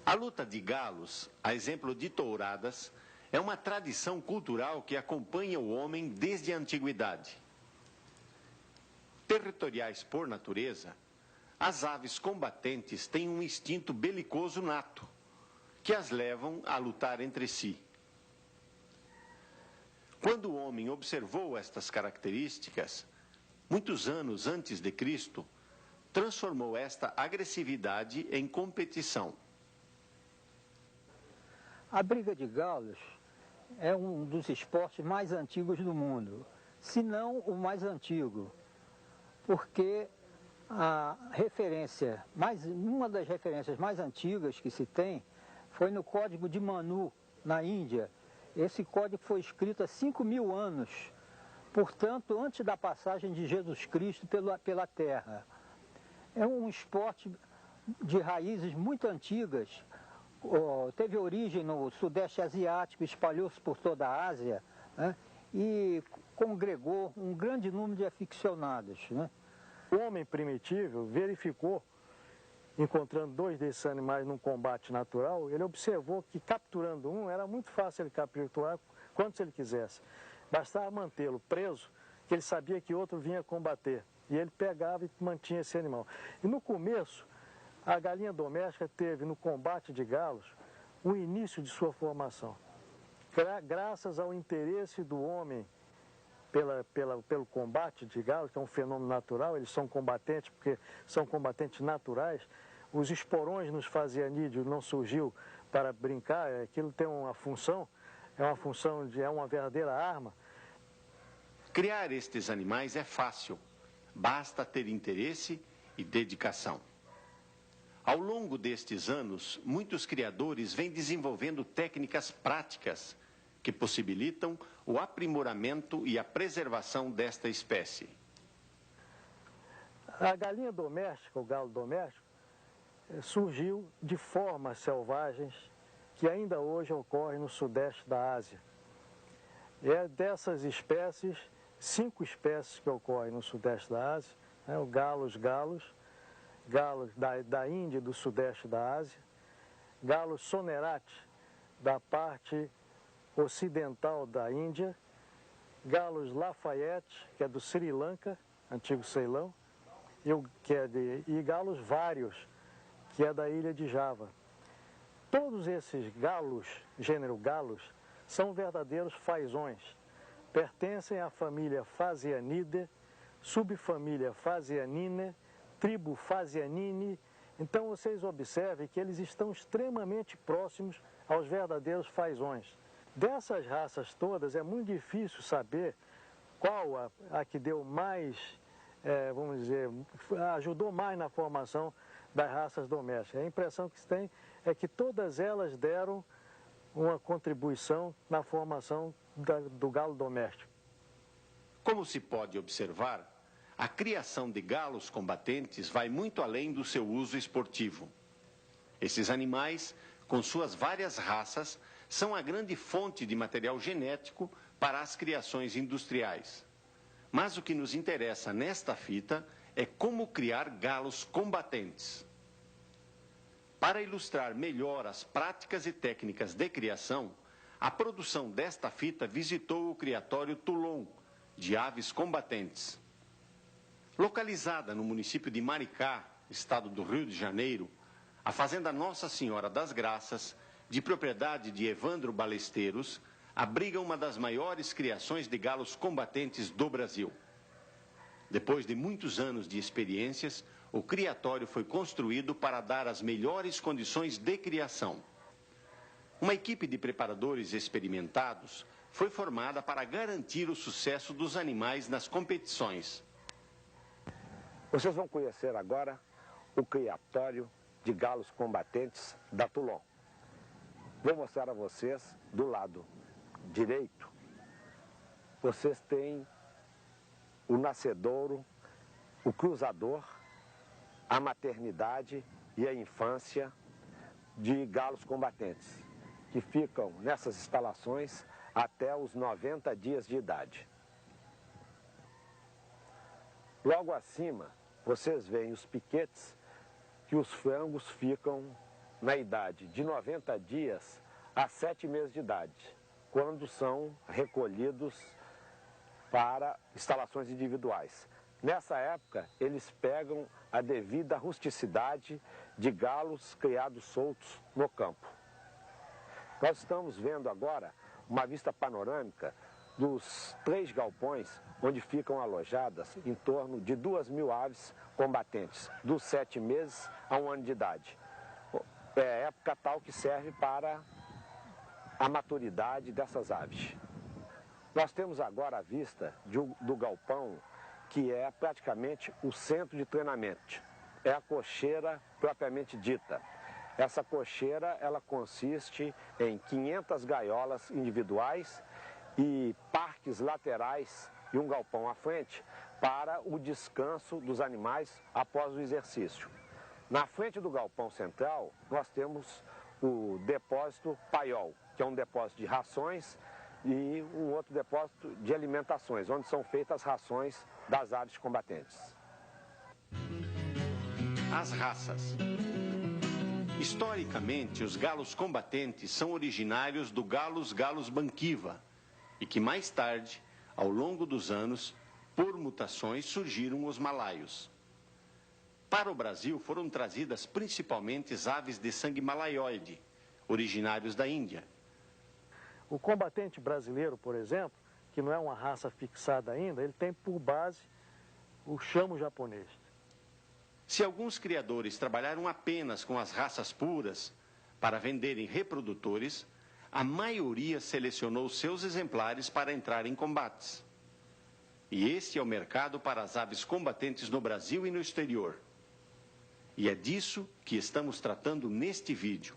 A luta de galos, a exemplo de touradas, é uma tradição cultural que acompanha o homem desde a antiguidade. Territoriais por natureza, as aves combatentes têm um instinto belicoso nato, que as levam a lutar entre si. Quando o homem observou estas características, muitos anos antes de Cristo, transformou esta agressividade em competição. A briga de galos é um dos esportes mais antigos do mundo, se não o mais antigo, porque uma das referências mais antigas que se tem foi no Código de Manu, na Índia. Esse código foi escrito há 5.000 anos, portanto, antes da passagem de Jesus Cristo pela Terra. É um esporte de raízes muito antigas, teve origem no Sudeste Asiático, espalhou-se por toda a Ásia, né, e congregou um grande número de aficionados, né. O homem primitivo verificou, encontrando dois desses animais num combate natural, ele observou que capturando um era muito fácil ele capturar quantos ele quisesse. Bastava mantê-lo preso, que ele sabia que outro vinha combater. E ele pegava e mantinha esse animal. E no começo, a galinha doméstica teve no combate de galos o início de sua formação. Graças ao interesse do homem pelo combate de galos, que é um fenômeno natural, eles são combatentes porque são combatentes naturais. Os esporões nos fazianídeos não surgiu para brincar, aquilo tem uma função, é uma verdadeira arma. Criar estes animais é fácil, basta ter interesse e dedicação. Ao longo destes anos, muitos criadores vêm desenvolvendo técnicas práticas que possibilitam o aprimoramento e a preservação desta espécie. A galinha doméstica, o galo doméstico, surgiu de formas selvagens que ainda hoje ocorrem no sudeste da Ásia. É dessas espécies, 5 espécies que ocorrem no sudeste da Ásia, né, galos da Índia e do sudeste da Ásia, galos sonerati da parte ocidental da Índia, galos Lafayette, que é do Sri Lanka, antigo Ceilão, e galos vários, que é da ilha de Java. Todos esses galos, gênero galos, são verdadeiros fazões. Pertencem à família Phasianidae, subfamília Phasianinae, tribo Phasianinae. Então vocês observem que eles estão extremamente próximos aos verdadeiros fazões. Dessas raças todas é muito difícil saber qual a que deu mais, vamos dizer, ajudou mais na formação das raças domésticas. A impressão que se tem é que todas elas deram uma contribuição na formação do galo doméstico. Como se pode observar, a criação de galos combatentes vai muito além do seu uso esportivo. Esses animais, com suas várias raças, são a grande fonte de material genético para as criações industriais. Mas o que nos interessa nesta fita é como criar galos combatentes. Para ilustrar melhor as práticas e técnicas de criação, a produção desta fita visitou o criatório Toulon, de aves combatentes. Localizada no município de Maricá, estado do Rio de Janeiro, a fazenda Nossa Senhora das Graças, de propriedade de Evandro Balesteiros, abriga uma das maiores criações de galos combatentes do Brasil. Depois de muitos anos de experiências, o criatório foi construído para dar as melhores condições de criação. Uma equipe de preparadores experimentados foi formada para garantir o sucesso dos animais nas competições. Vocês vão conhecer agora o criatório de galos combatentes da Toulon. Vou mostrar a vocês, do lado direito, vocês têm o nascedouro, o cruzador, a maternidade e a infância de galos combatentes, que ficam nessas instalações até os 90 dias de idade. Logo acima, vocês veem os piquetes que os frangos ficam na idade de 90 dias a 7 meses de idade, quando são recolhidos para instalações individuais. Nessa época, eles pegam a devida rusticidade de galos criados soltos no campo. Nós estamos vendo agora uma vista panorâmica dos 3 galpões onde ficam alojadas em torno de 2.000 aves combatentes, dos 7 meses a 1 ano de idade. É época tal que serve para a maturidade dessas aves. Nós temos agora a vista do galpão, que é praticamente o centro de treinamento. É a cocheira propriamente dita. Essa cocheira, ela consiste em 500 gaiolas individuais e parques laterais e um galpão à frente para o descanso dos animais após o exercício. Na frente do galpão central, nós temos o depósito paiol, que é um depósito de rações, e um outro depósito de alimentações, onde são feitas as rações das aves combatentes. As raças. Historicamente, os galos combatentes são originários do Gallus banquiva e que mais tarde, ao longo dos anos, por mutações, surgiram os malaios. Para o Brasil foram trazidas principalmente aves de sangue malaioide, originários da Índia. O combatente brasileiro, por exemplo, que não é uma raça fixada ainda, ele tem por base o chamo japonês. Se alguns criadores trabalharam apenas com as raças puras para venderem reprodutores, a maioria selecionou seus exemplares para entrar em combates. E este é o mercado para as aves combatentes no Brasil e no exterior. E é disso que estamos tratando neste vídeo.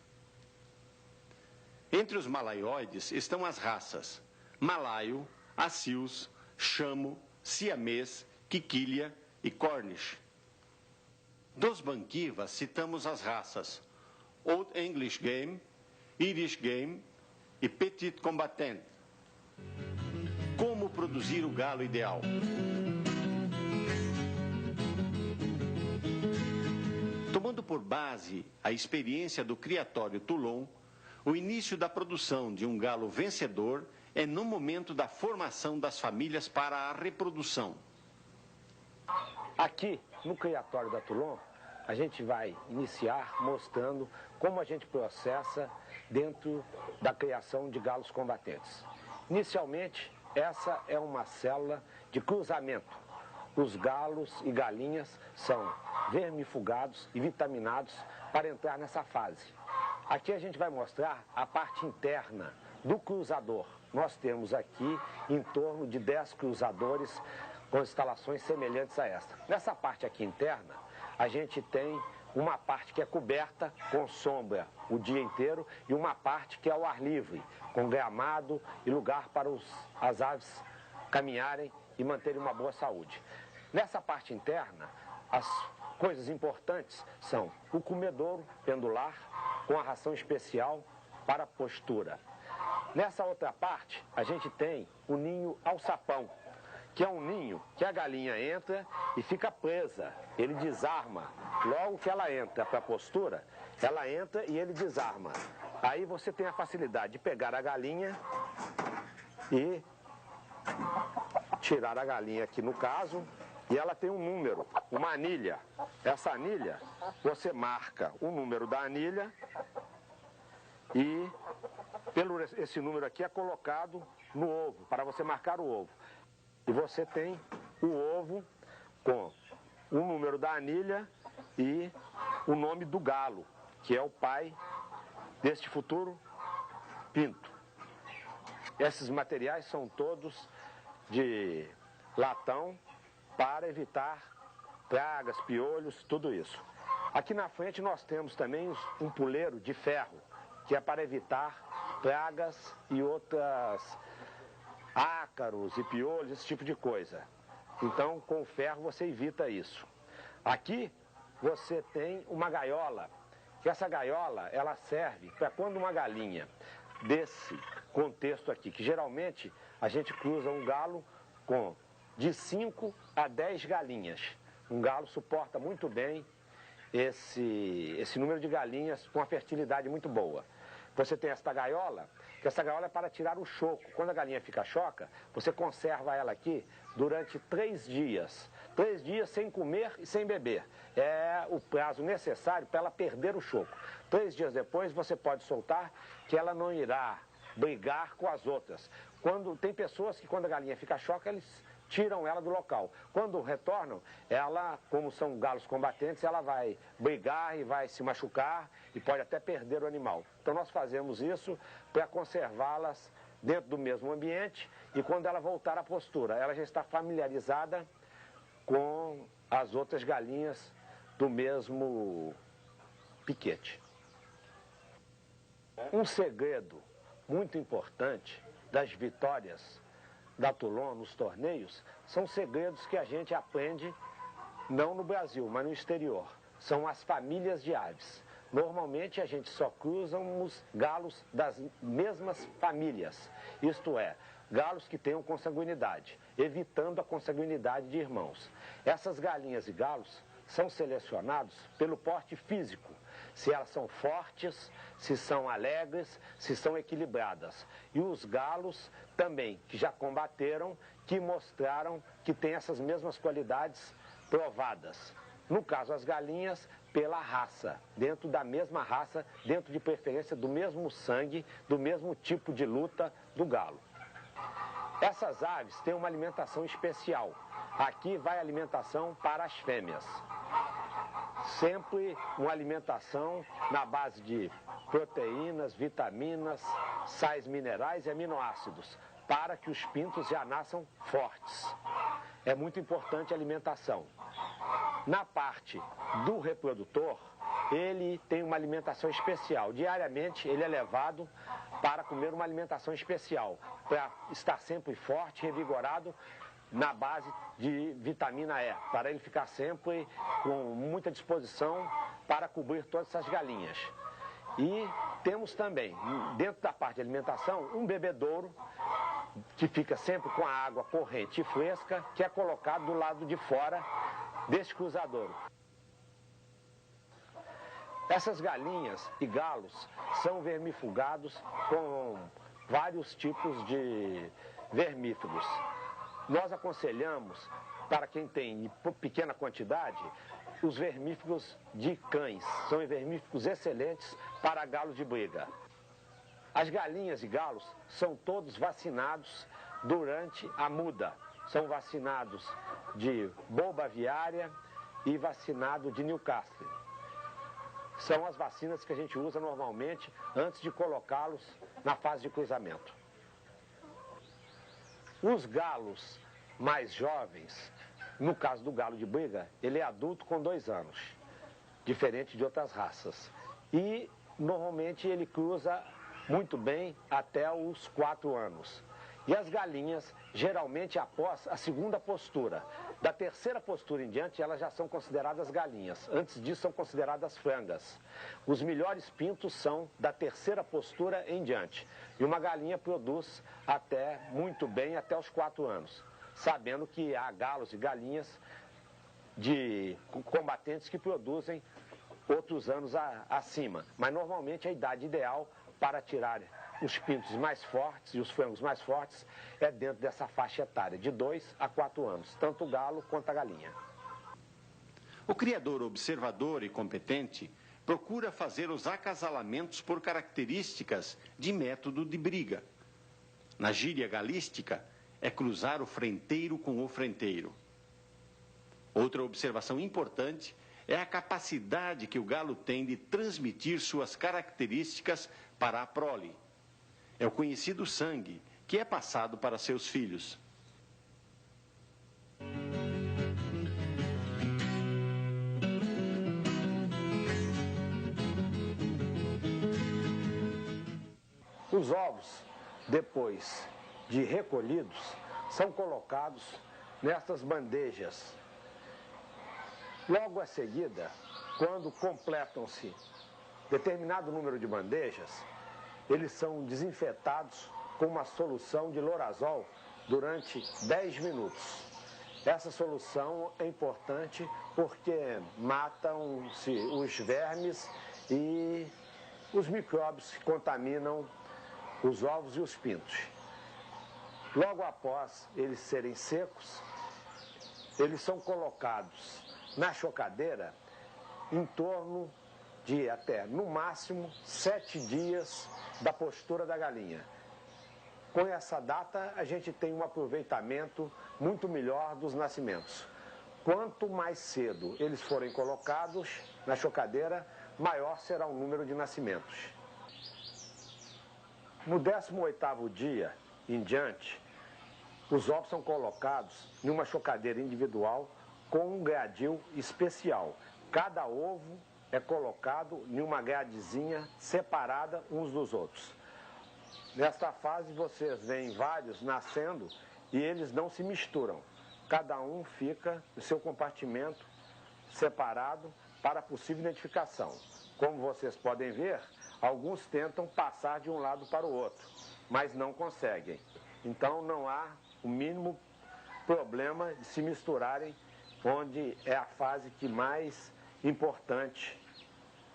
Entre os malaioides estão as raças malaio, acius, chamo, siamês, quiquilha e cornish. Dos banquivas citamos as raças Old English Game, Irish Game e Petit Combatant. Como produzir o galo ideal? Tomando por base a experiência do criatório Toulon, o início da produção de um galo vencedor é no momento da formação das famílias para a reprodução. Aqui, no criatório da Toulon, a gente vai iniciar mostrando como a gente processa dentro da criação de galos combatentes. Inicialmente, essa é uma célula de cruzamento. Os galos e galinhas são vermifugados e vitaminados para entrar nessa fase. Aqui a gente vai mostrar a parte interna do cruzador. Nós temos aqui em torno de 10 cruzadores com instalações semelhantes a esta. Nessa parte aqui interna, a gente tem uma parte que é coberta com sombra o dia inteiro e uma parte que é ao ar livre, com gramado e lugar para as aves caminharem e manterem uma boa saúde. Nessa parte interna, as coisas importantes são o comedouro pendular com a ração especial para postura. Nessa outra parte, a gente tem o ninho alçapão, que é um ninho que a galinha entra e fica presa. Ele desarma. Logo que ela entra para a postura, ela entra e ele desarma. Aí você tem a facilidade de pegar a galinha e tirar a galinha aqui no caso, e ela tem um número, uma anilha. Essa anilha, você marca o número da anilha e esse número aqui é colocado no ovo, para você marcar o ovo. E você tem o ovo com o número da anilha e o nome do galo, que é o pai deste futuro pinto. Esses materiais são todos de latão para evitar pragas, piolhos, tudo isso. Aqui na frente nós temos também um puleiro de ferro, que é para evitar pragas e outras ácaros e piolhos, esse tipo de coisa. Então, com o ferro você evita isso. Aqui você tem uma gaiola, que essa gaiola ela serve para quando uma galinha desse contexto aqui, que geralmente a gente cruza um galo com de 5 a 10 galinhas. Um galo suporta muito bem esse número de galinhas com uma fertilidade muito boa. Você tem esta gaiola, que essa gaiola é para tirar o choco. Quando a galinha fica choca, você conserva ela aqui durante 3 dias. 3 dias sem comer e sem beber. É o prazo necessário para ela perder o choco. 3 dias depois você pode soltar, que ela não irá brigar com as outras. Tem pessoas que quando a galinha fica choca, eles tiram ela do local. Quando retornam, ela, como são galos combatentes, ela vai brigar e vai se machucar e pode até perder o animal. Então nós fazemos isso para conservá-las dentro do mesmo ambiente e quando ela voltar à postura, ela já está familiarizada com as outras galinhas do mesmo piquete. Um segredo muito importante das vitórias da Toulon nos torneios são segredos que a gente aprende não no Brasil, mas no exterior. São as famílias de aves. Normalmente a gente só cruza os galos das mesmas famílias, isto é, galos que tenham consanguinidade, evitando a consanguinidade de irmãos. Essas galinhas e galos são selecionados pelo porte físico, se elas são fortes, se são alegres, se são equilibradas. E os galos também, que já combateram, que mostraram que têm essas mesmas qualidades provadas. No caso, as galinhas, pela raça, dentro da mesma raça, dentro de preferência do mesmo sangue, do mesmo tipo de luta do galo. Essas aves têm uma alimentação especial. Aqui vai a alimentação para as fêmeas. Sempre uma alimentação na base de proteínas, vitaminas, sais minerais e aminoácidos, para que os pintos já nasçam fortes. É muito importante a alimentação. Na parte do reprodutor, ele tem uma alimentação especial. Diariamente ele é levado para comer uma alimentação especial, para estar sempre forte, revigorado, na base de vitamina E, para ele ficar sempre com muita disposição para cobrir todas essas galinhas. E temos também, dentro da parte de alimentação, um bebedouro que fica sempre com a água corrente e fresca, que é colocado do lado de fora deste cruzadouro. Essas galinhas e galos são vermifugados com vários tipos de vermífugos. Nós aconselhamos, para quem tem pequena quantidade, os vermífugos de cães. São vermífugos excelentes para galos de briga. As galinhas e galos são todos vacinados durante a muda. São vacinados de boba aviária e vacinado de Newcastle. São as vacinas que a gente usa normalmente antes de colocá-los na fase de cruzamento. Os galos mais jovens, no caso do galo de briga, ele é adulto com 2 anos, diferente de outras raças. E normalmente ele cruza muito bem até os 4 anos. E as galinhas, geralmente após a segunda postura. Da terceira postura em diante, elas já são consideradas galinhas. Antes disso, são consideradas frangas. Os melhores pintos são da terceira postura em diante. E uma galinha produz muito bem até os 4 anos. Sabendo que há galos e galinhas de combatentes que produzem outros anos acima. Mas normalmente a idade ideal para tirar os pintos mais fortes e os frangos mais fortes é dentro dessa faixa etária, de 2 a 4 anos, tanto o galo quanto a galinha. O criador observador e competente procura fazer os acasalamentos por características de método de briga. Na gíria galística, é cruzar o frenteiro com o frenteiro. Outra observação importante é a capacidade que o galo tem de transmitir suas características para a prole. É o conhecido sangue, que é passado para seus filhos. Os ovos, depois de recolhidos, são colocados nessas bandejas. Logo a seguida, quando completam-se determinado número de bandejas, eles são desinfetados com uma solução de lorazol durante 10 minutos. Essa solução é importante porque matam-se os vermes e os micróbios que contaminam os ovos e os pintos. Logo após eles serem secos, eles são colocados na chocadeira em torno de até, no máximo, 7 dias da postura da galinha. Com essa data, a gente tem um aproveitamento muito melhor dos nascimentos. Quanto mais cedo eles forem colocados na chocadeira, maior será o número de nascimentos. No 18º dia em diante, os ovos são colocados em uma chocadeira individual com um grade especial. Cada ovo é colocado em uma gradezinha separada uns dos outros. Nesta fase vocês veem vários nascendo e eles não se misturam. Cada um fica no seu compartimento separado para possível identificação. Como vocês podem ver, alguns tentam passar de um lado para o outro, mas não conseguem. Então não há o mínimo problema de se misturarem, onde é a fase que mais importante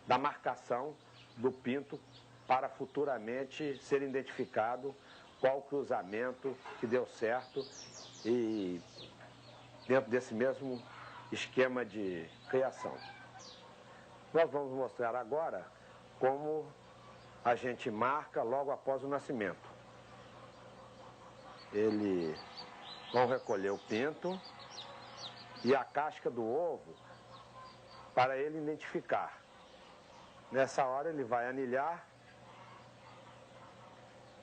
da marcação do pinto para futuramente ser identificado qual cruzamento que deu certo e dentro desse mesmo esquema de criação. Nós vamos mostrar agora como a gente marca logo após o nascimento. Eles vão recolher o pinto e a casca do ovo para ele identificar. Nessa hora ele vai anilhar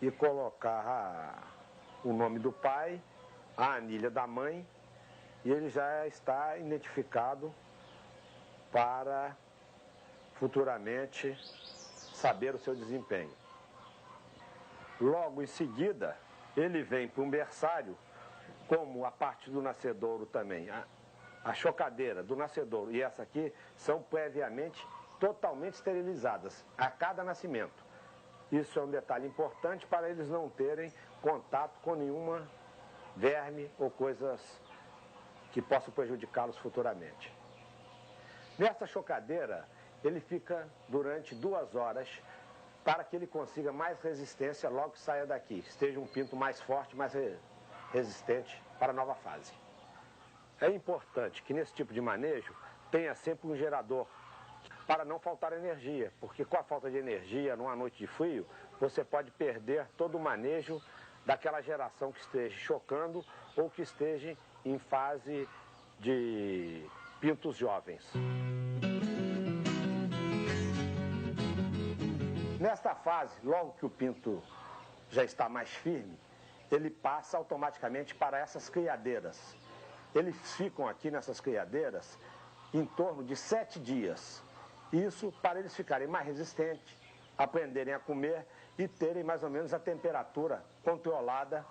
e colocar o nome do pai, a anilha da mãe, e ele já está identificado para futuramente saber o seu desempenho. Logo em seguida, ele vem para um berçário, como a parte do nascedouro também. A chocadeira do nascedouro e essa aqui são previamente totalmente esterilizadas a cada nascimento. Isso é um detalhe importante para eles não terem contato com nenhuma verme ou coisas que possam prejudicá-los futuramente. Nessa chocadeira, ele fica durante 2 horas para que ele consiga mais resistência logo que saia daqui. Esteja um pinto mais forte, mais resistente para a nova fase. É importante que nesse tipo de manejo tenha sempre um gerador para não faltar energia, porque com a falta de energia, numa noite de frio, você pode perder todo o manejo daquela geração que esteja chocando ou que esteja em fase de pintos jovens. Nesta fase, logo que o pinto já está mais firme, ele passa automaticamente para essas criadeiras. Eles ficam aqui nessas criadeiras em torno de 7 dias. Isso para eles ficarem mais resistentes, aprenderem a comer e terem mais ou menos a temperatura controlada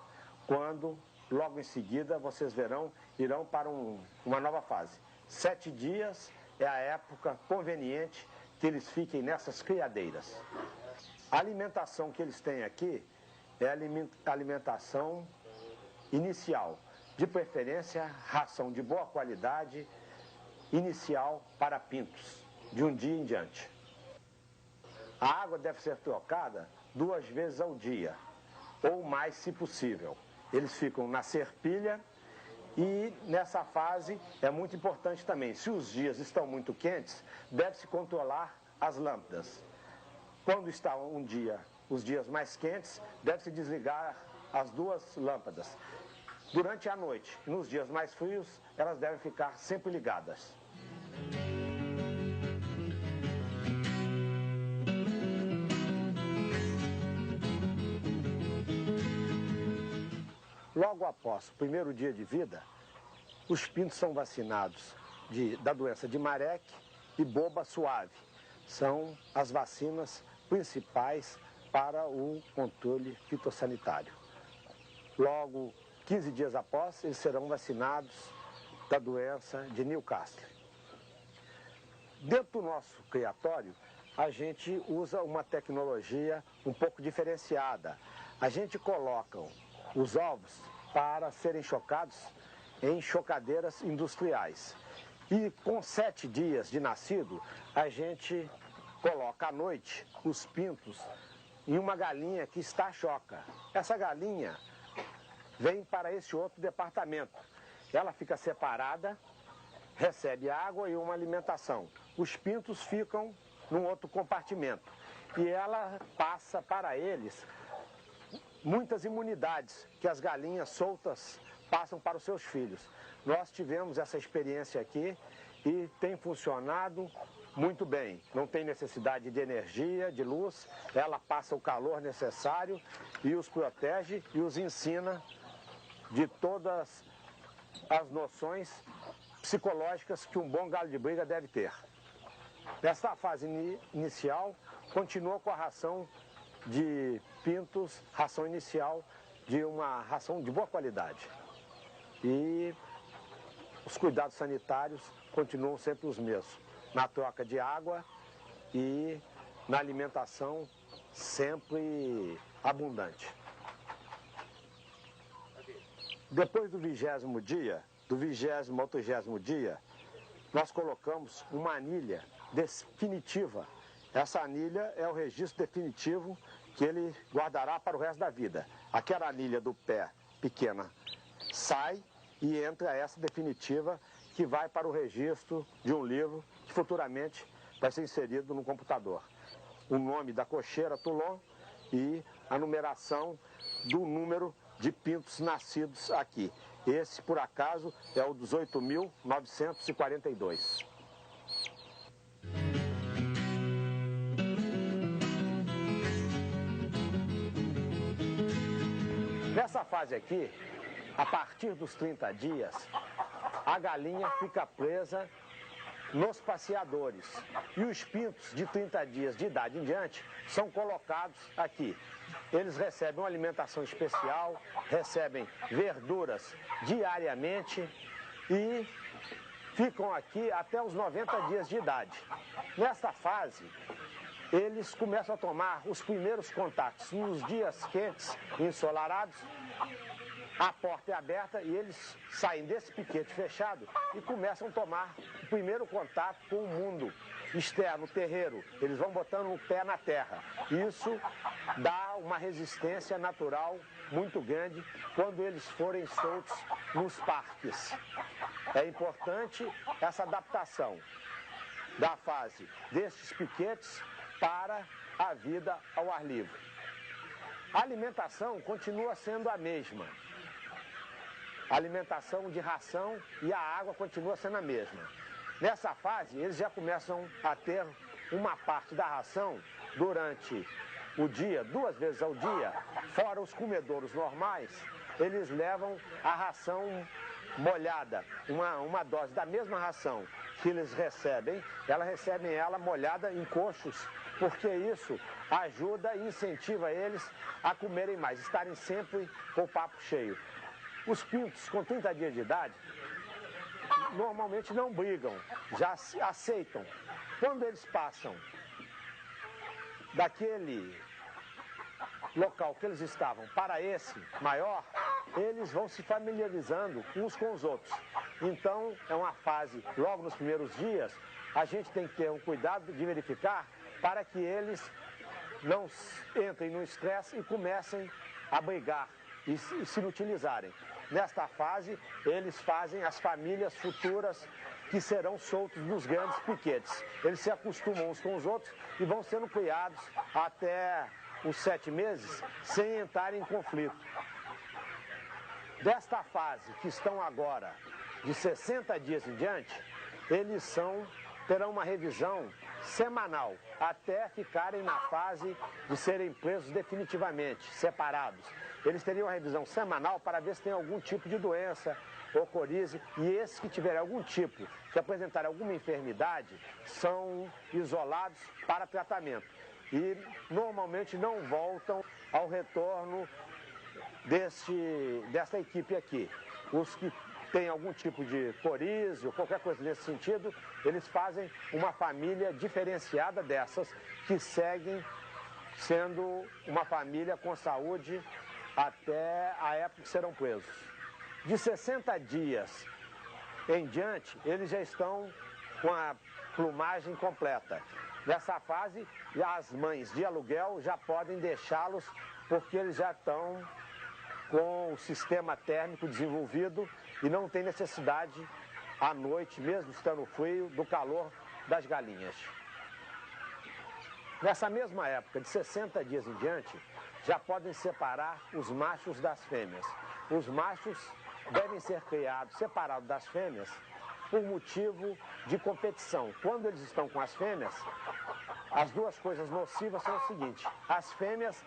quando, logo em seguida, vocês verão, irão para uma nova fase. 7 dias é a época conveniente que eles fiquem nessas criadeiras. A alimentação que eles têm aqui é a alimentação inicial, de preferência ração de boa qualidade, inicial para pintos, de um dia em diante. A água deve ser trocada 2 vezes ao dia, ou mais se possível. Eles ficam na serpilha e nessa fase é muito importante também, se os dias estão muito quentes, deve-se controlar as lâmpadas. Quando está os dias mais quentes, deve-se desligar as 2 lâmpadas. Durante a noite, nos dias mais frios, elas devem ficar sempre ligadas. Logo após o primeiro dia de vida, os pintos são vacinados da doença de Marek e boba suave. São as vacinas principais para o controle fitossanitário. Logo, 15 dias após, eles serão vacinados da doença de Newcastle. Dentro do nosso criatório, a gente usa uma tecnologia um pouco diferenciada. A gente coloca os ovos para serem chocados em chocadeiras industriais. E com 7 dias de nascido, a gente coloca à noite os pintos em uma galinha que está à choca. Essa galinha vem para esse outro departamento. Ela fica separada, recebe água e uma alimentação. Os pintos ficam num outro compartimento. E ela passa para eles muitas imunidades que as galinhas soltas passam para os seus filhos. Nós tivemos essa experiência aqui e tem funcionado muito bem. Não tem necessidade de energia, de luz, ela passa o calor necessário e os protege e os ensina de todas as noções psicológicas que um bom galo de briga deve ter. Nesta fase inicial, continua com a ração de pintos, ração inicial de uma ração de boa qualidade. E os cuidados sanitários continuam sempre os mesmos, na troca de água e na alimentação sempre abundante. Depois do 20º dia, do 20º ao 30º dia, nós colocamos uma anilha definitiva. Essa anilha é o registro definitivo que ele guardará para o resto da vida. Aquela anilha do pé pequena sai e entra essa definitiva que vai para o registro de um livro que futuramente vai ser inserido no computador. O nome da cocheira Toulon e a numeração do número de pintos nascidos aqui. Esse, por acaso, é o 18.942. Nessa fase aqui, a partir dos 30 dias, a galinha fica presa nos passeadores. E os pintos de 30 dias de idade em diante são colocados aqui. Eles recebem uma alimentação especial, recebem verduras diariamente e ficam aqui até os 90 dias de idade. Nesta fase, eles começam a tomar os primeiros contatos. Nos dias quentes, ensolarados, a porta é aberta e eles saem desse piquete fechado e começam a tomar o primeiro contato com o mundo externo, o terreiro. Eles vão botando o pé na terra. Isso dá uma resistência natural muito grande quando eles forem soltos nos parques. É importante essa adaptação da fase destes piquetes para a vida ao ar livre. A alimentação continua sendo a mesma. A alimentação de ração e a água continua sendo a mesma. Nessa fase, eles já começam a ter uma parte da ração durante o dia, 2 vezes ao dia, fora os comedouros normais, eles levam a ração molhada, uma dose da mesma ração que eles recebem, recebem ela molhada em coxos, porque isso ajuda e incentiva eles a comerem mais, estarem sempre com o papo cheio. Os pintos com 30 dias de idade normalmente não brigam, já aceitam. Quando eles passam daquele local que eles estavam para esse maior, eles vão se familiarizando uns com os outros. Então, é uma fase, logo nos primeiros dias, a gente tem que ter um cuidado de verificar para que eles não entrem no estresse e comecem a brigar e se inutilizarem. Nesta fase, eles fazem as famílias futuras que serão soltos nos grandes piquetes. Eles se acostumam uns com os outros e vão sendo criados até os 7 meses sem entrarem em conflito. Desta fase que estão agora, de 60 dias em diante, eles terão uma revisão semanal, até ficarem na fase de serem presos definitivamente, separados. Eles teriam uma revisão semanal para ver se tem algum tipo de doença ou corize, e esses que tiverem algum tipo, que apresentarem alguma enfermidade, são isolados para tratamento. E normalmente não voltam ao retorno dessa equipe aqui. Os que têm algum tipo de corize ou qualquer coisa nesse sentido, eles fazem uma família diferenciada dessas, que seguem sendo uma família com saúde até a época que serão presos. De 60 dias em diante, eles já estão com a plumagem completa. Nessa fase, as mães de aluguel já podem deixá-los porque eles já estão com o sistema térmico desenvolvido e não tem necessidade à noite, mesmo estando frio, do calor das galinhas. Nessa mesma época, de 60 dias em diante, já podem separar os machos das fêmeas. Os machos devem ser criados separados das fêmeas por motivo de competição. Quando eles estão com as fêmeas, as duas coisas nocivas são o seguinte: as fêmeas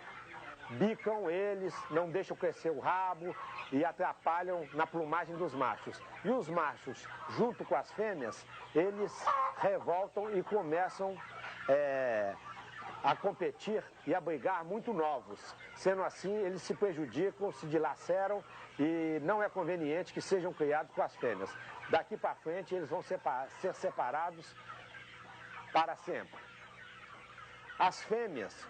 bicam eles, não deixam crescer o rabo e atrapalham na plumagem dos machos. E os machos, junto com as fêmeas, eles revoltam e começam a competir e a brigar muito novos. Sendo assim, eles se prejudicam, se dilaceram e não é conveniente que sejam criados com as fêmeas. Daqui para frente, eles vão ser separados para sempre. As fêmeas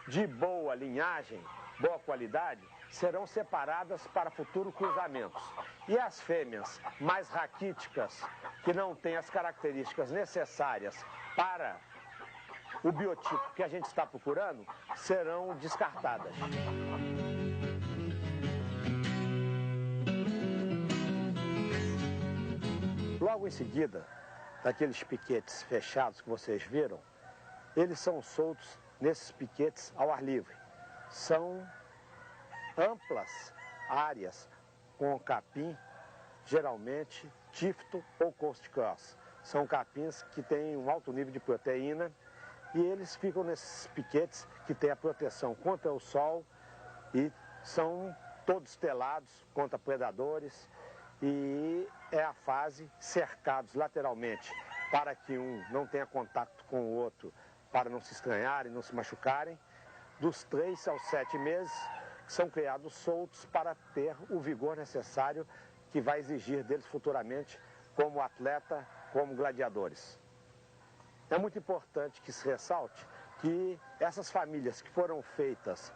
de boa linhagem, boa qualidade, serão separadas para futuros cruzamentos. E as fêmeas mais raquíticas, que não têm as características necessárias para o biotipo que a gente está procurando, serão descartadas. Logo em seguida, daqueles piquetes fechados que vocês viram, eles são soltos nesses piquetes ao ar livre. São amplas áreas com capim, geralmente tifto ou coast cross. São capins que têm um alto nível de proteína e eles ficam nesses piquetes que têm a proteção contra o sol e são todos telados contra predadores, e é a fase cercados lateralmente para que um não tenha contato com o outro, para não se estranharem, não se machucarem. Dos 3 aos 7 meses, são criados soltos para ter o vigor necessário que vai exigir deles futuramente como atleta, como gladiadores. É muito importante que se ressalte que essas famílias que foram feitas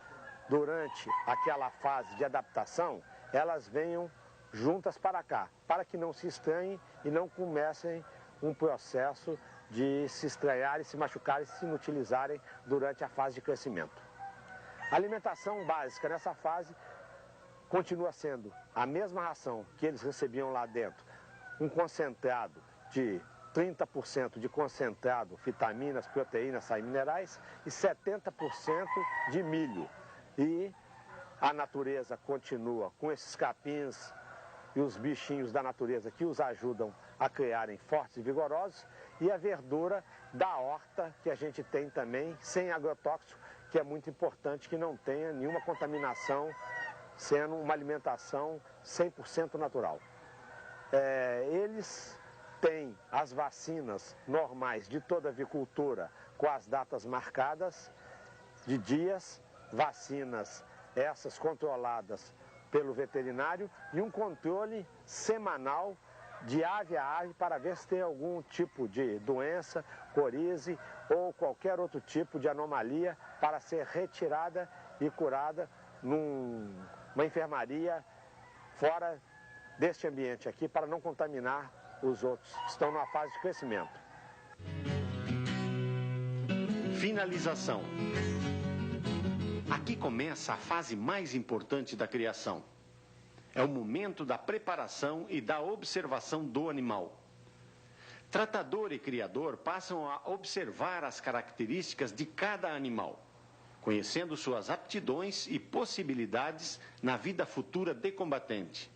durante aquela fase de adaptação, elas venham juntas para cá, para que não se estranhem e não comecem um processo de se estranharem, se machucarem, se inutilizarem durante a fase de crescimento. A alimentação básica nessa fase continua sendo a mesma ração que eles recebiam lá dentro, um concentrado de 30% de concentrado, vitaminas, proteínas, sais minerais e 70% de milho. E a natureza continua com esses capins e os bichinhos da natureza que os ajudam a criarem fortes e vigorosos, e a verdura da horta que a gente tem também, sem agrotóxico, que é muito importante que não tenha nenhuma contaminação, sendo uma alimentação 100% natural. Eles têm as vacinas normais de toda a avicultura com as datas marcadas de dias, vacinas essas controladas pelo veterinário e um controle semanal de ave a ave para ver se tem algum tipo de doença, corize ou qualquer outro tipo de anomalia para ser retirada e curada numa enfermaria fora deste ambiente aqui para não contaminar os outros que estão numa fase de crescimento. Finalização. Aqui começa a fase mais importante da criação. É o momento da preparação e da observação do animal. Tratador e criador passam a observar as características de cada animal, conhecendo suas aptidões e possibilidades na vida futura de combatente.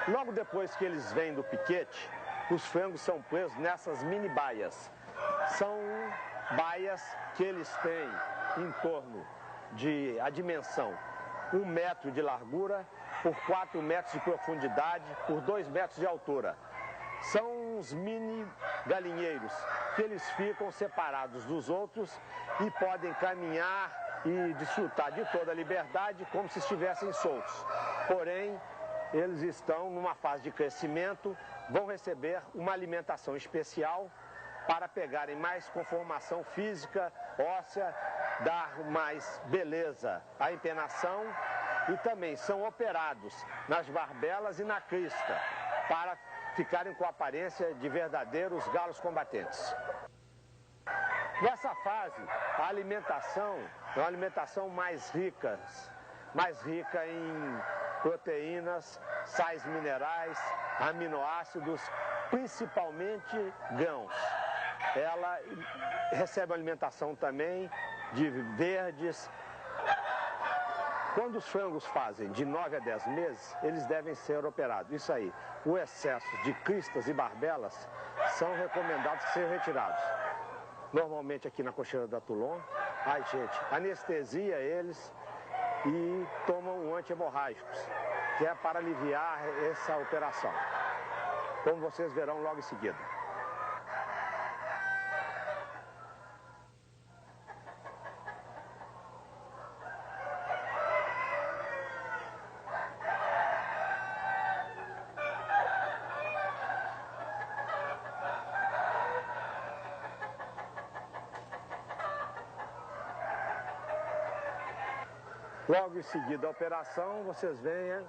Logo depois que eles vêm do piquete, os frangos são presos nessas mini baias. São baias que eles têm em torno de a dimensão 1 metro de largura por 4 metros de profundidade por 2 metros de altura. São uns mini galinheiros que eles ficam separados dos outros e podem caminhar e desfrutar de toda a liberdade como se estivessem soltos. Porém, eles estão numa fase de crescimento, vão receber uma alimentação especial para pegarem mais conformação física, óssea, dar mais beleza à empenação e também são operados nas barbelas e na crista para ficarem com a aparência de verdadeiros galos combatentes. Nessa fase, a alimentação é uma alimentação mais rica em proteínas, sais minerais, aminoácidos, principalmente grãos. Ela recebe alimentação também de verdes. Quando os frangos fazem de 9 a 10 meses, eles devem ser operados. Isso aí, o excesso de cristas e barbelas são recomendados que sejam retirados. Normalmente aqui na cocheira da Toulon, a gente anestesia eles e tomam anti-hemorrágicos, que é para aliviar essa operação, como vocês verão logo em seguida. Logo em seguida da operação, vocês venham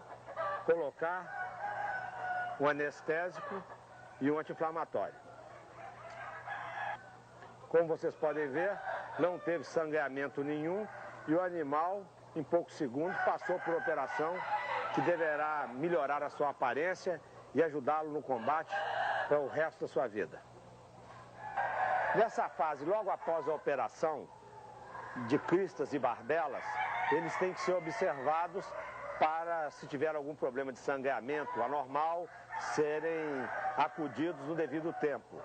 colocar um anestésico e um anti-inflamatório. Como vocês podem ver, não teve sangramento nenhum e o animal, em poucos segundos, passou por operação que deverá melhorar a sua aparência e ajudá-lo no combate para o resto da sua vida. Nessa fase, logo após a operação de cristas e barbelas, eles têm que ser observados para, se tiver algum problema de sangramento anormal, serem acudidos no devido tempo.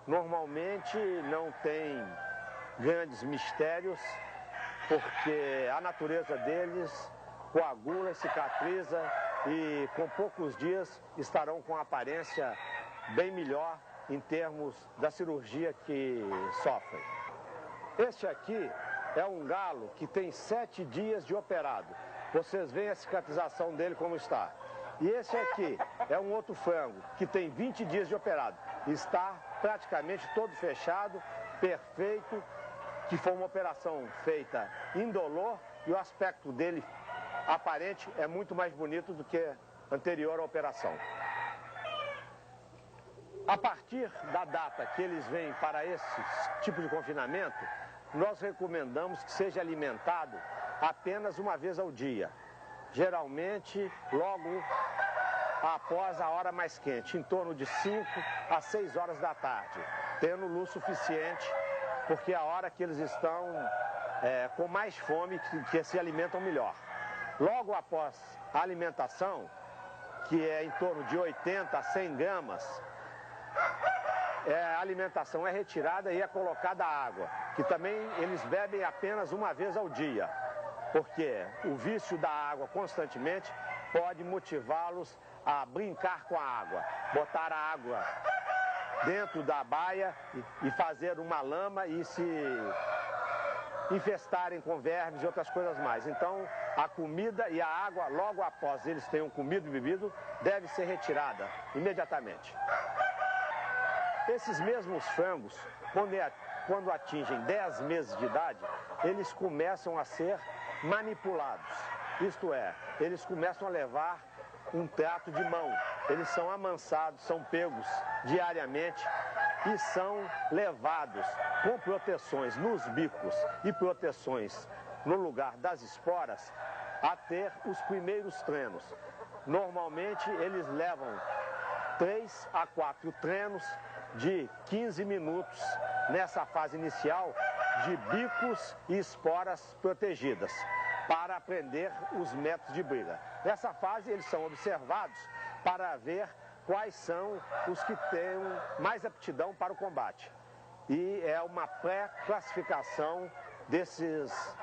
Normalmente não tem grandes mistérios, porque a natureza deles coagula, cicatriza e com poucos dias estarão com a aparência bem melhor em termos da cirurgia que sofrem. Este aqui é um galo que tem 7 dias de operado. Vocês veem a cicatrização dele como está. E esse aqui é um outro frango que tem 20 dias de operado. Está praticamente todo fechado, perfeito, que foi uma operação feita indolor e o aspecto dele aparente é muito mais bonito do que anterior à operação. A partir da data que eles vêm para esse tipo de confinamento, nós recomendamos que seja alimentado apenas uma vez ao dia. Geralmente, logo após a hora mais quente, em torno de 5 a 6 horas da tarde, tendo luz suficiente, porque é a hora que eles estão com mais fome, que se alimentam melhor. Logo após a alimentação, que é em torno de 80 a 100 gramas, a alimentação é retirada e é colocada água, que também eles bebem apenas uma vez ao dia, porque o vício da água constantemente pode motivá-los a brincar com a água, botar a água dentro da baia e fazer uma lama e se infestarem com vermes e outras coisas mais. Então, a comida e a água, logo após eles tenham comido e bebido, deve ser retirada imediatamente. Esses mesmos frangos, quando atingem 10 meses de idade, eles começam a ser manipulados. Isto é, eles começam a levar um trato de mão. Eles são amansados, são pegos diariamente e são levados com proteções nos bicos e proteções no lugar das esporas a ter os primeiros treinos. Normalmente eles levam 3 a 4 treinos de 15 minutos nessa fase inicial de bicos e esporas protegidas, para aprender os métodos de briga. Nessa fase eles são observados para ver quais são os que têm mais aptidão para o combate. E é uma pré-classificação desses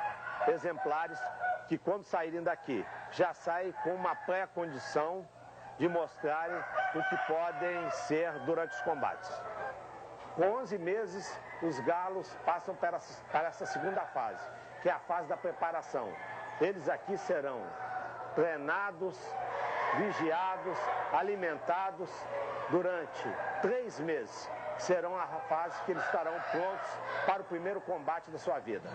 exemplares que, quando saírem daqui, já saem com uma pré-condição de mostrarem o que podem ser durante os combates. Com 11 meses, os galos passam para essa segunda fase, que é a fase da preparação. Eles aqui serão treinados, vigiados, alimentados durante 3 meses. Serão a fase que eles estarão prontos para o primeiro combate da sua vida.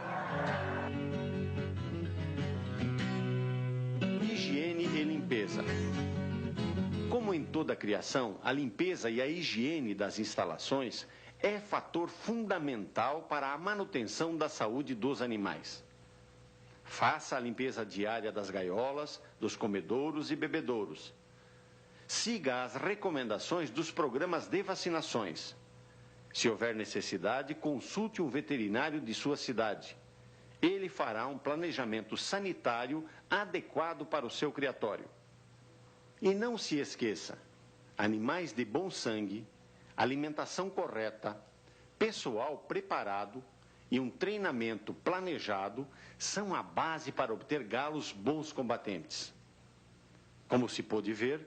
toda a criação, a limpeza e a higiene das instalações é fator fundamental para a manutenção da saúde dos animais. Faça a limpeza diária das gaiolas, dos comedouros e bebedouros. Siga as recomendações dos programas de vacinações. Se houver necessidade, consulte um veterinário de sua cidade. Ele fará um planejamento sanitário adequado para o seu criatório. E não se esqueça, animais de bom sangue, alimentação correta, pessoal preparado e um treinamento planejado são a base para obter galos bons combatentes. Como se pôde ver,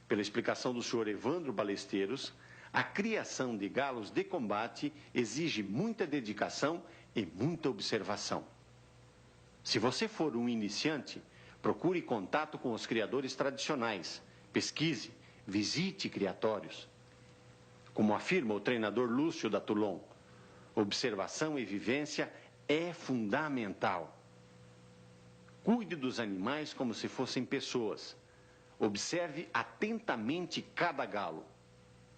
pela explicação do Sr. Evandro Balesteiros, a criação de galos de combate exige muita dedicação e muita observação. Se você for um iniciante, procure contato com os criadores tradicionais, pesquise, visite criatórios. Como afirma o treinador Lúcio da Toulon, observação e vivência é fundamental. Cuide dos animais como se fossem pessoas. Observe atentamente cada galo.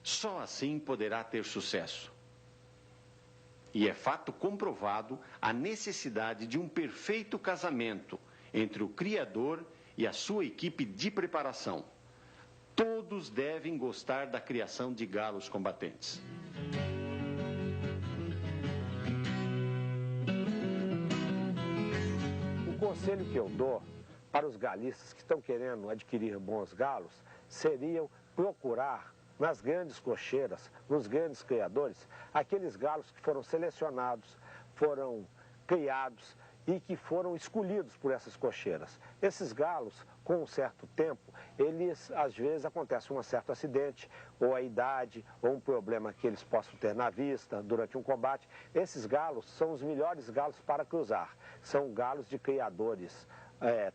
Só assim poderá ter sucesso. E é fato comprovado a necessidade de um perfeito casamento entre o criador e a sua equipe de preparação. Todos devem gostar da criação de galos combatentes. O conselho que eu dou para os galistas que estão querendo adquirir bons galos seria procurar nas grandes cocheiras, nos grandes criadores, aqueles galos que foram selecionados, foram criados e que foram escolhidos por essas cocheiras. Esses galos, com um certo tempo, eles, às vezes, acontece um certo acidente, ou a idade, ou um problema que eles possam ter na vista durante um combate. Esses galos são os melhores galos para cruzar. São galos de criadores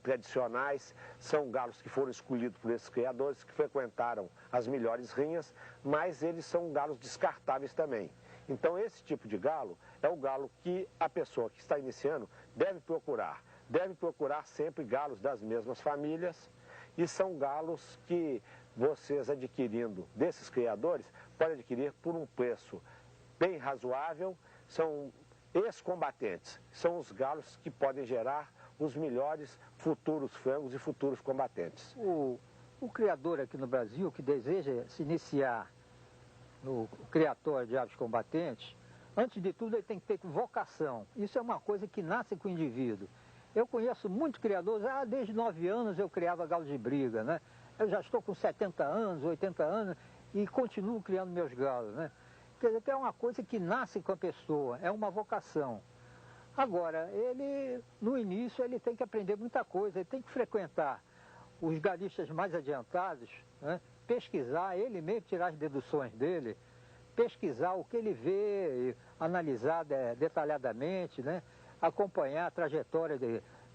tradicionais, são galos que foram escolhidos por esses criadores, que frequentaram as melhores rinhas, mas eles são galos descartáveis também. Então, esse tipo de galo é o galo que a pessoa que está iniciando deve procurar. Deve procurar sempre galos das mesmas famílias, e são galos que vocês adquirindo desses criadores, podem adquirir por um preço bem razoável. São ex-combatentes, são os galos que podem gerar os melhores futuros frangos e futuros combatentes. O criador aqui no Brasil que deseja se iniciar no criatório de aves combatentes, antes de tudo ele tem que ter vocação. Isso é uma coisa que nasce com o indivíduo. Eu conheço muitos criadores, desde 9 anos eu criava galo de briga, né? Eu já estou com 70 anos, 80 anos e continuo criando meus galos, né? Quer dizer, que é uma coisa que nasce com a pessoa, é uma vocação. Agora, ele, no início, ele tem que aprender muita coisa, ele tem que frequentar os galistas mais adiantados, né? Pesquisar, ele mesmo tirar as deduções dele, pesquisar o que ele vê, analisar detalhadamente, né? Acompanhar a trajetória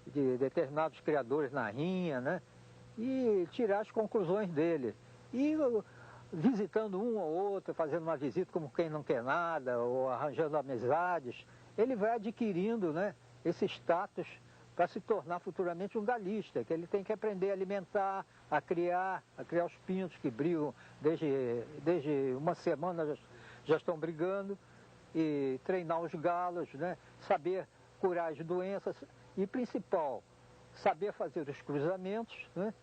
de determinados criadores na rinha, né? E tirar as conclusões dele. E visitando um ou outro, fazendo uma visita como quem não quer nada, ou arranjando amizades, ele vai adquirindo, né, esse status para se tornar futuramente um galista, que ele tem que aprender a alimentar, a criar os pintos que brigam desde uma semana já estão brigando, e treinar os galos, né, saber curar as doenças e, principal, saber fazer os cruzamentos, né,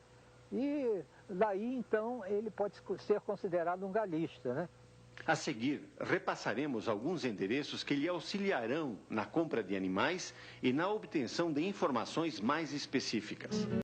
e daí então ele pode ser considerado um galista, né? A seguir, repassaremos alguns endereços que lhe auxiliarão na compra de animais e na obtenção de informações mais específicas.